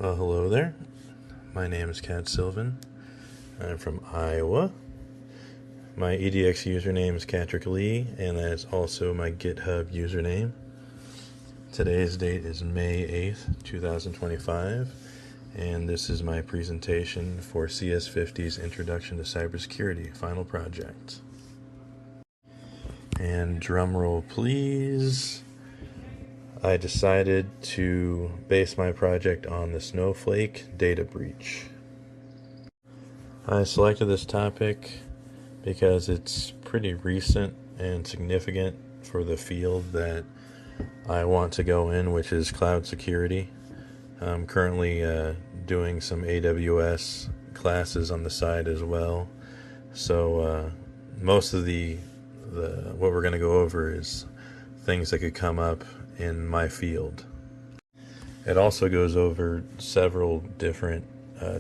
Well, hello there. My name is Silvan. I'm from Iowa. My EDX username is Catrick Lee, and that is also my GitHub username. Today's date is May 8th, 2025, and this is my presentation for CS50's Introduction to Cybersecurity final project. And drum roll, please. I decided to base my project on the Snowflake data breach. I selected this topic because it's pretty recent and significant for the field that I want to go in, which is cloud security. I'm currently doing some AWS classes on the side as well. So most of the what we're going to go over is things that could come up in my field. It also goes over several different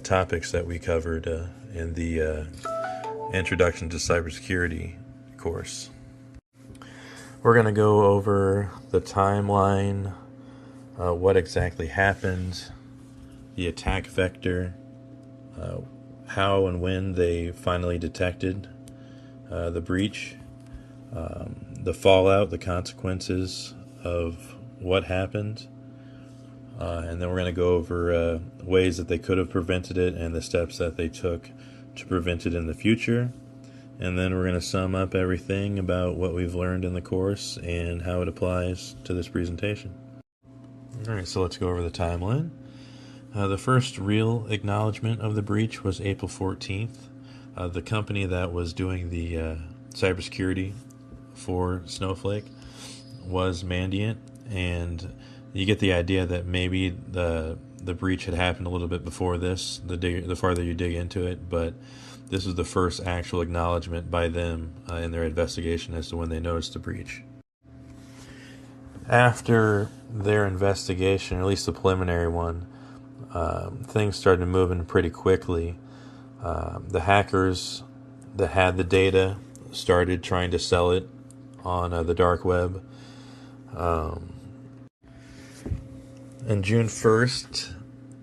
topics that we covered in the Introduction to Cybersecurity course. We're going to go over the timeline, what exactly happened, the attack vector, how and when they finally detected the breach, the fallout, the consequences of what happened, and then we're going to go over ways that they could have prevented it and the steps that they took to prevent it in the future. And then we're going to sum up everything about what we've learned in the course and how it applies to this presentation. Alright, so let's go over the timeline. The first real acknowledgement of the breach was April 14th. The company that was doing the cybersecurity for Snowflake was Mandiant, and you get the idea that maybe the breach had happened a little bit before this, the farther you dig into it, but this is the first actual acknowledgement by them in their investigation as to when they noticed the breach. After their investigation, or at least the preliminary one, things started moving pretty quickly. The hackers that had the data started trying to sell it on the dark web. On June 1st,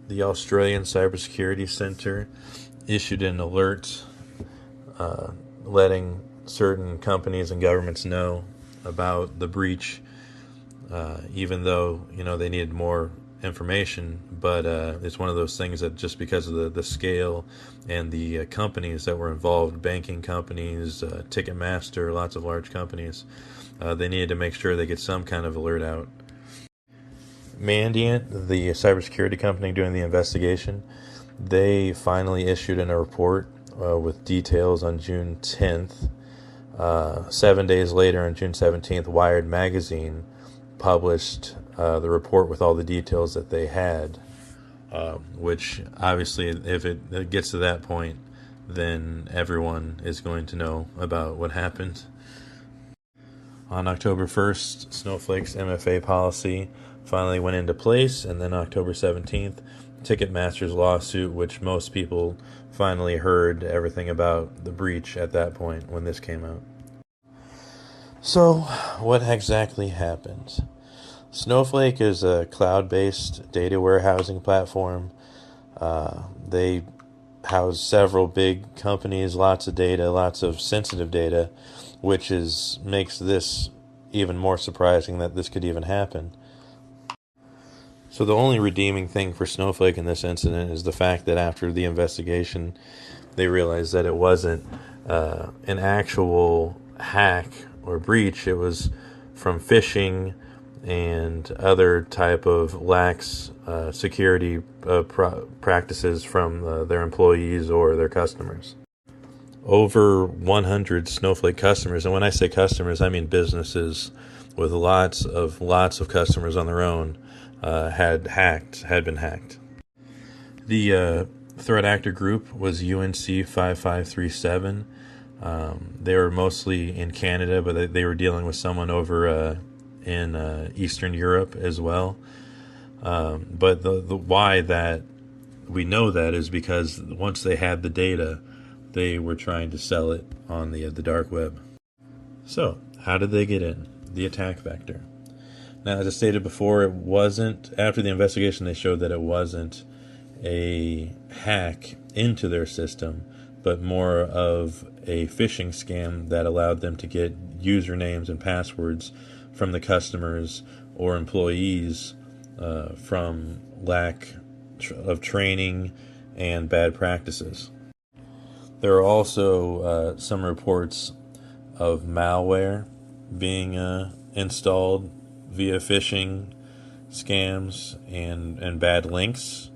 the Australian Cybersecurity Centre issued an alert letting certain companies and governments know about the breach, even though they needed more information. But it's one of those things that just because of the scale and the companies that were involved, banking companies, Ticketmaster, lots of large companies, they needed to make sure they get some kind of alert out. Mandiant, the cybersecurity company doing the investigation, they finally issued a report with details on June 10th. 7 days later, on June 17th, Wired magazine published the report with all the details that they had, which obviously, if it gets to that point, then everyone is going to know about what happened. On October 1st, Snowflake's MFA policy finally went into place, and then October 17th, Ticketmaster's lawsuit, which most people finally heard everything about the breach at that point when this came out. So, what exactly happened? Snowflake is a cloud-based data warehousing platform. They house several big companies, lots of data, lots of sensitive data, which makes this even more surprising that this could even happen. So the only redeeming thing for Snowflake in this incident is the fact that after the investigation, they realized that it wasn't an actual hack or breach. It was from phishing and other type of lax security practices from their employees or their customers. Over 100 Snowflake customers, and when I say customers, I mean businesses with lots of customers on their own, had been hacked. The threat actor group was UNC 5537. They were mostly in Canada, but they were dealing with someone over in Eastern Europe as well. But the why that we know that is because once they had the data, they were trying to sell it on the dark web. So, how did they get in? The attack vector. Now, as I stated before, it wasn't, after the investigation, they showed that it wasn't a hack into their system, but more of a phishing scam that allowed them to get usernames and passwords from the customers or employees from lack of training and bad practices. There are also some reports of malware being installed via phishing scams and bad links,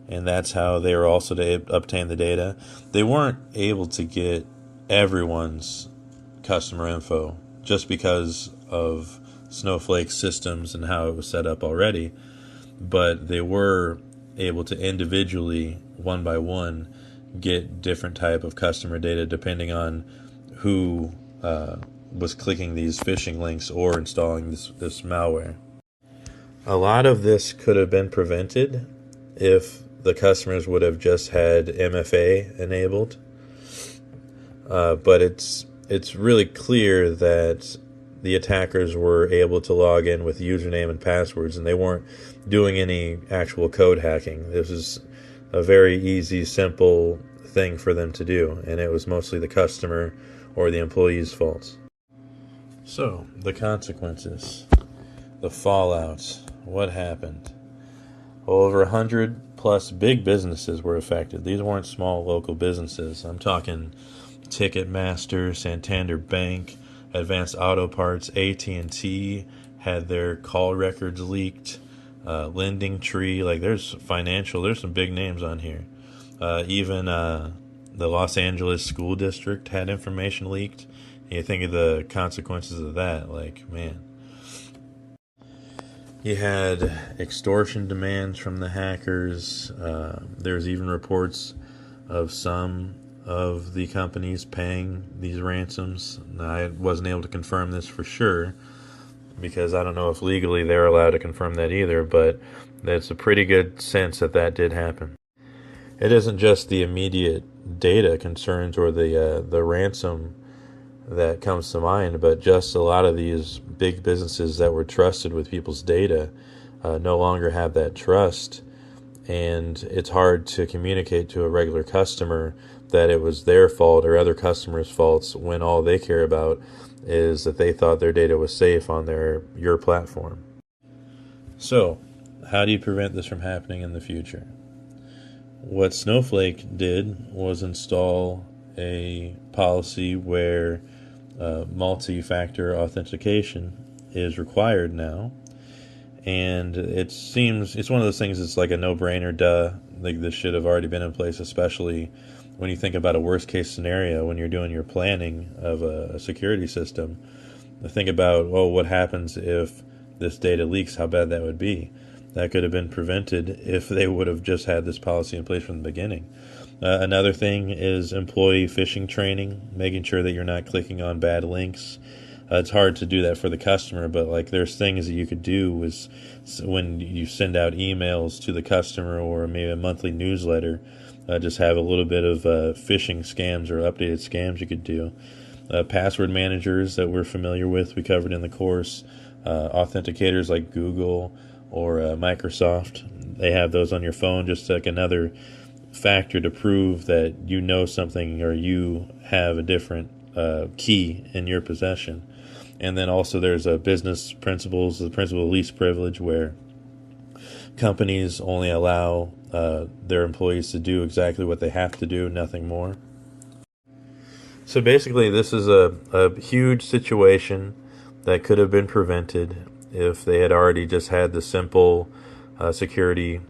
and that's how they were also to obtain the data. They weren't able to get everyone's customer info just because of Snowflake's systems and how it was set up already, but they were able to individually, one by one, get different type of customer data depending on who was clicking these phishing links or installing this malware. A lot of this could have been prevented if the customers would have just had MFA enabled, but it's really clear that the attackers were able to log in with username and passwords, and they weren't doing any actual code hacking. This was a very easy, simple thing for them to do, and it was mostly the customer or the employee's faults. So, the consequences, the fallout, what happened? Well, over 100 plus big businesses were affected. These weren't small local businesses. I'm talking Ticketmaster, Santander Bank, Advanced Auto Parts, AT&T had their call records leaked, Lending Tree, like there's some big names on here. Even the Los Angeles School District had information leaked. And you think of the consequences of that, like, man. You had extortion demands from the hackers. There's even reports of some of the companies paying these ransoms. I wasn't able to confirm this for sure because I don't know if legally they're allowed to confirm that either, but that's a pretty good sense that did happen. It isn't just the immediate data concerns or the ransom that comes to mind, but just a lot of these big businesses that were trusted with people's data no longer have that trust, and it's hard to communicate to a regular customer that it was their fault or other customers' faults when all they care about is that they thought their data was safe on your platform. So, how do you prevent this from happening in the future? What Snowflake did was install a policy where multi-factor authentication is required now, and it's one of those things that's like a no-brainer, duh. Like this should have already been in place, especially when you think about a worst-case scenario when you're doing your planning of a security system. Think about, what happens if this data leaks, how bad that would be. That could have been prevented if they would have just had this policy in place from the beginning. Another thing is employee phishing training, making sure that you're not clicking on bad links. It's hard to do that for the customer, but like there's things that you could do is when you send out emails to the customer or maybe a monthly newsletter, just have a little bit of phishing scams or updated scams you could do. Password managers that we're familiar with, we covered in the course. Authenticators like Google or Microsoft, they have those on your phone, just like another factor to prove that you know something or you have a different key in your possession. And then also there's business principles, the principle of least privilege, where companies only allow their employees to do exactly what they have to do, nothing more. So basically this is a huge situation that could have been prevented if they had already just had the simple security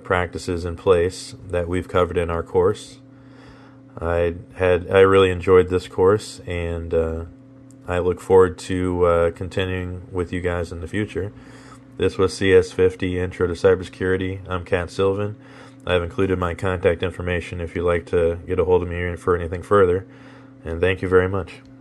practices in place that we've covered in our course. I really enjoyed this course, and I look forward to continuing with you guys in the future. This was CS50 Intro to Cybersecurity. I'm Silvan. I've included my contact information if you'd like to get a hold of me for anything further. And thank you very much.